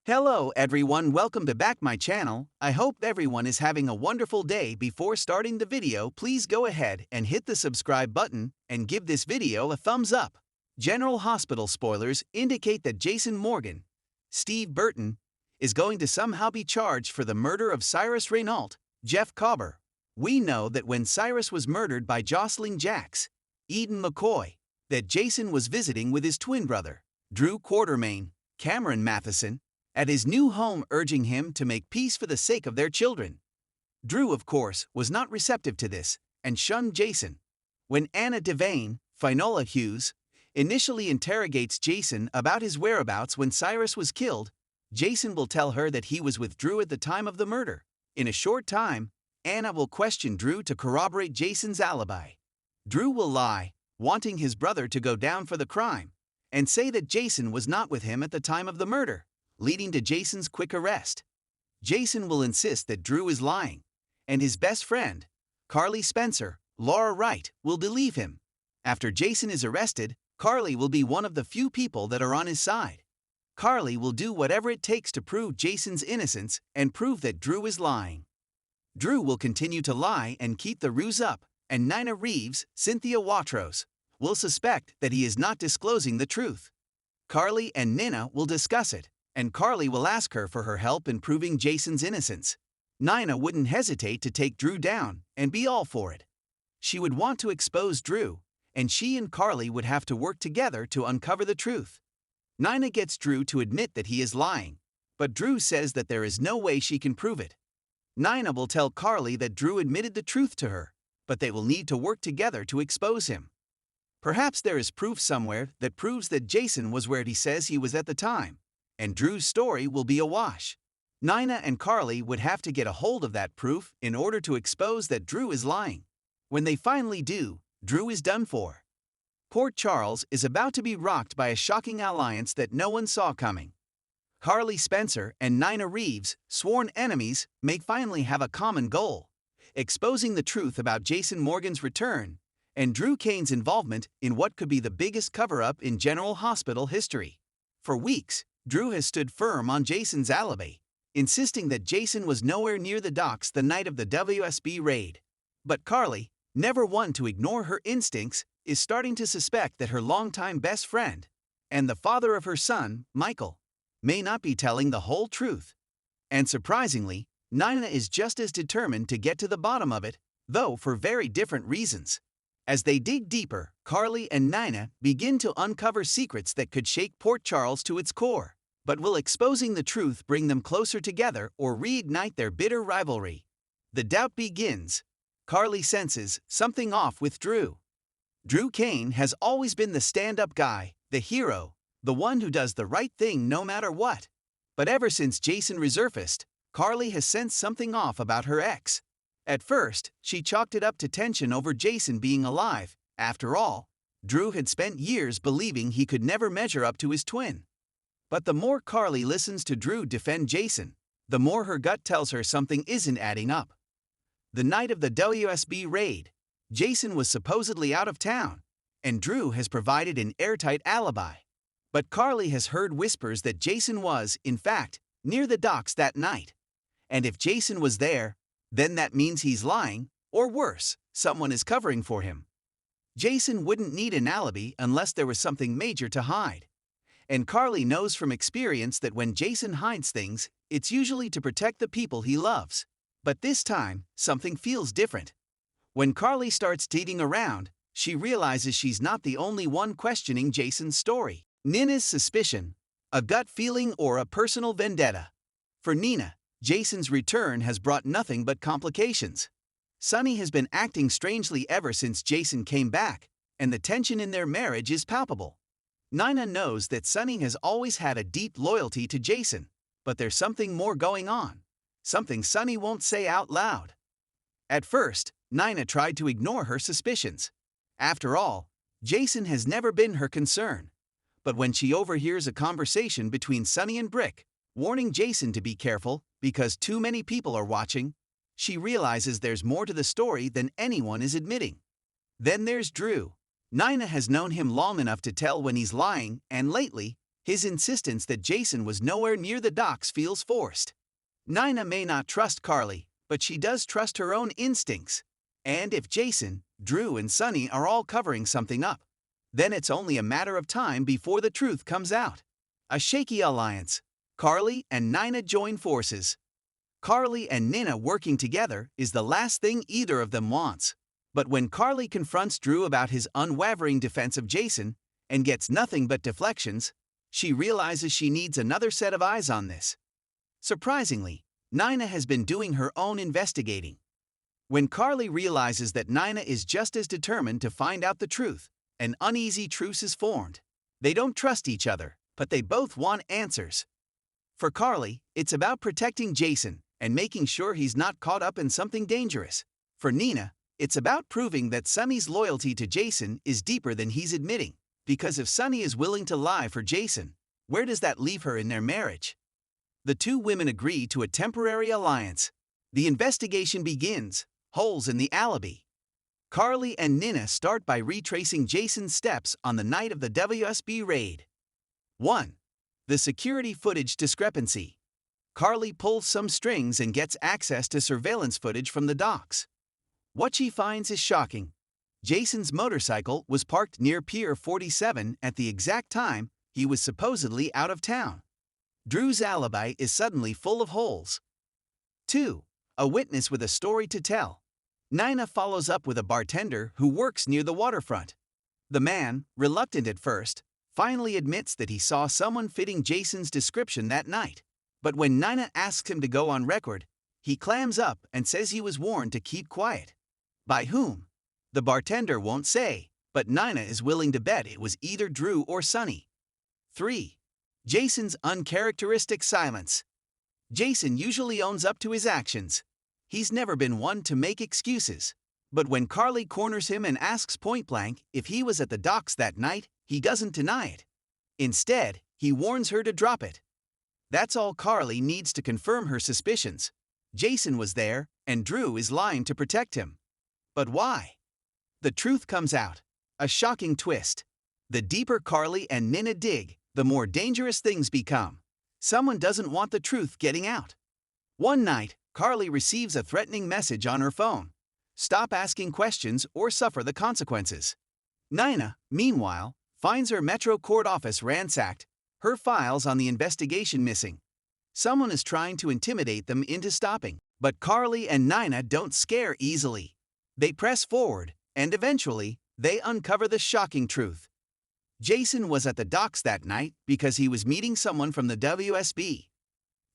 Hello everyone, welcome to back my channel. I hope everyone is having a wonderful day. Before starting the video, please go ahead and hit the subscribe button and give this video a thumbs up. General Hospital spoilers indicate that Jason Morgan, Steve Burton, is going to somehow be charged for the murder of Cyrus Renault, Jeff Cobber. We know that when Cyrus was murdered by Jocelyn Jacks, Eden McCoy, that Jason was visiting with his twin brother, Drew Quartermain, Cameron Matheson, at his new home, urging him to make peace for the sake of their children. Drew, of course, was not receptive to this and shunned Jason. When Anna Devane, Finola Hughes, initially interrogates Jason about his whereabouts when Cyrus was killed, Jason will tell her that he was with Drew at the time of the murder. In a short time, Anna will question Drew to corroborate Jason's alibi. Drew will lie, wanting his brother to go down for the crime, and say that Jason was not with him at the time of the murder, leading to Jason's quick arrest. Jason will insist that Drew is lying, and his best friend, Carly Spencer, Laura Wright, will believe him. After Jason is arrested, Carly will be one of the few people that are on his side. Carly will do whatever it takes to prove Jason's innocence and prove that Drew is lying. Drew will continue to lie and keep the ruse up, and Nina Reeves, Cynthia Watros, will suspect that he is not disclosing the truth. Carly and Nina will discuss it, and Carly will ask her for her help in proving Jason's innocence. Nina wouldn't hesitate to take Drew down and be all for it. She would want to expose Drew, and she and Carly would have to work together to uncover the truth. Nina gets Drew to admit that he is lying, but Drew says that there is no way she can prove it. Nina will tell Carly that Drew admitted the truth to her, but they will need to work together to expose him. Perhaps there is proof somewhere that proves that Jason was where he says he was at the time, and Drew's story will be a wash. Nina and Carly would have to get a hold of that proof in order to expose that Drew is lying. When they finally do, Drew is done for. Port Charles is about to be rocked by a shocking alliance that no one saw coming. Carly Spencer and Nina Reeves, sworn enemies, may finally have a common goal: exposing the truth about Jason Morgan's return and Drew Kane's involvement in what could be the biggest cover-up in General Hospital history. For weeks, Drew has stood firm on Jason's alibi, insisting that Jason was nowhere near the docks the night of the WSB raid. But Carly, never one to ignore her instincts, is starting to suspect that her longtime best friend, and the father of her son, Michael, may not be telling the whole truth. And surprisingly, Nina is just as determined to get to the bottom of it, though for very different reasons. As they dig deeper, Carly and Nina begin to uncover secrets that could shake Port Charles to its core. But will exposing the truth bring them closer together or reignite their bitter rivalry? The doubt begins. Carly senses something off with Drew. Drew Kane has always been the stand-up guy, the hero, the one who does the right thing no matter what. But ever since Jason resurfaced, Carly has sensed something off about her ex. At first, she chalked it up to tension over Jason being alive. After all, Drew had spent years believing he could never measure up to his twin. But the more Carly listens to Drew defend Jason, the more her gut tells her something isn't adding up. The night of the WSB raid, Jason was supposedly out of town, and Drew has provided an airtight alibi. But Carly has heard whispers that Jason was, in fact, near the docks that night. And if Jason was there, then that means he's lying, or worse, someone is covering for him. Jason wouldn't need an alibi unless there was something major to hide. And Carly knows from experience that when Jason hides things, it's usually to protect the people he loves. But this time, something feels different. When Carly starts digging around, she realizes she's not the only one questioning Jason's story. Nina's suspicion, a gut feeling or a personal vendetta. For Nina, Jason's return has brought nothing but complications. Sunny has been acting strangely ever since Jason came back, and the tension in their marriage is palpable. Nina knows that Sunny has always had a deep loyalty to Jason, but there's something more going on, something Sunny won't say out loud. At first, Nina tried to ignore her suspicions. After all, Jason has never been her concern. But when she overhears a conversation between Sunny and Brick, warning Jason to be careful because too many people are watching, she realizes there's more to the story than anyone is admitting. Then there's Drew. Nina has known him long enough to tell when he's lying, and lately, His insistence that Jason was nowhere near the docks feels forced. Nina may not trust Carly, but she does trust her own instincts. And if Jason, Drew, and Sunny are all covering something up, then it's only a matter of time before the truth comes out. A shaky alliance. Carly and Nina join forces. Carly and Nina working together is the last thing either of them wants. But when Carly confronts Drew about his unwavering defense of Jason and gets nothing but deflections, she realizes she needs another set of eyes on this. Surprisingly, Nina has been doing her own investigating. When Carly realizes that Nina is just as determined to find out the truth, an uneasy truce is formed. They don't trust each other, but they both want answers. For Carly, it's about protecting Jason and making sure he's not caught up in something dangerous. For Nina, it's about proving that Sunny's loyalty to Jason is deeper than he's admitting. Because if Sunny is willing to lie for Jason, where does that leave her in their marriage? The two women agree to a temporary alliance. The investigation begins. Holes in the alibi. Carly and Nina start by retracing Jason's steps on the night of the WSB raid. 1. The security footage discrepancy. Carly pulls some strings and gets access to surveillance footage from the docks. What she finds is shocking. Jason's motorcycle was parked near Pier 47 at the exact time he was supposedly out of town. Drew's alibi is suddenly full of holes. 2. A witness with a story to tell. Nina follows up with a bartender who works near the waterfront. The man, reluctant at first, finally admits that he saw someone fitting Jason's description that night. But when Nina asks him to go on record, he clams up and says he was warned to keep quiet. By whom? The bartender won't say, but Nina is willing to bet it was either Drew or Sunny. 3. Jason's uncharacteristic silence. Jason usually owns up to his actions. He's never been one to make excuses. But when Carly corners him and asks point-blank if he was at the docks that night, he doesn't deny it. Instead, he warns her to drop it. That's all Carly needs to confirm her suspicions. Jason was there, and Drew is lying to protect him. But why? The truth comes out. A shocking twist. The deeper Carly and Nina dig, the more dangerous things become. Someone doesn't want the truth getting out. One night, Carly receives a threatening message on her phone. Stop asking questions or suffer the consequences. Nina, meanwhile, finds her Metro Court office ransacked, her files on the investigation missing. Someone is trying to intimidate them into stopping. But Carly and Nina don't scare easily. They press forward, and eventually, they uncover the shocking truth. Jason was at the docks that night because he was meeting someone from the WSB.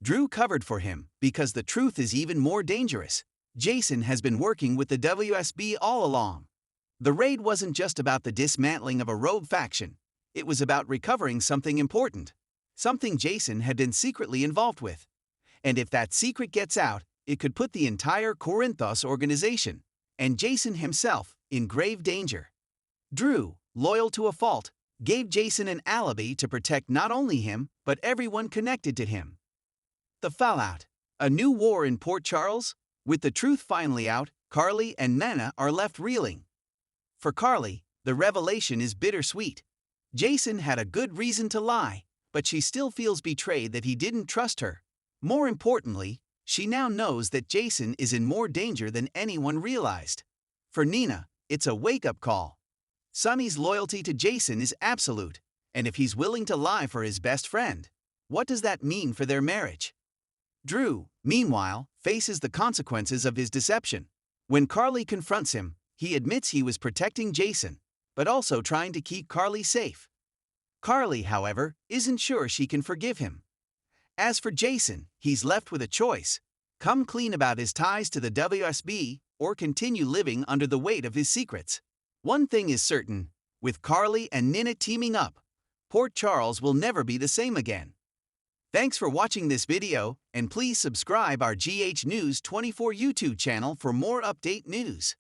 Drew covered for him because the truth is even more dangerous. Jason has been working with the WSB all along. The raid wasn't just about the dismantling of a rogue faction. It was about recovering something important. Something Jason had been secretly involved with. And if that secret gets out, it could put the entire Corinthos organization, and Jason himself, in grave danger. Drew, loyal to a fault, gave Jason an alibi to protect not only him, but everyone connected to him. The fallout. A new war in Port Charles? With the truth finally out, Carly and Nina are left reeling. For Carly, the revelation is bittersweet. Jason had a good reason to lie, but she still feels betrayed that he didn't trust her. More importantly, she now knows that Jason is in more danger than anyone realized. For Nina, it's a wake-up call. Sunny's loyalty to Jason is absolute, and if he's willing to lie for his best friend, what does that mean for their marriage? Drew, meanwhile, faces the consequences of his deception. When Carly confronts him, he admits he was protecting Jason, but also trying to keep Carly safe. Carly, however, isn't sure she can forgive him. As for Jason, he's left with a choice: come clean about his ties to the WSB or continue living under the weight of his secrets. One thing is certain, with Carly and Nina teaming up, Port Charles will never be the same again. Thanks for watching this video, and please subscribe our GH News 24 YouTube channel for more update news.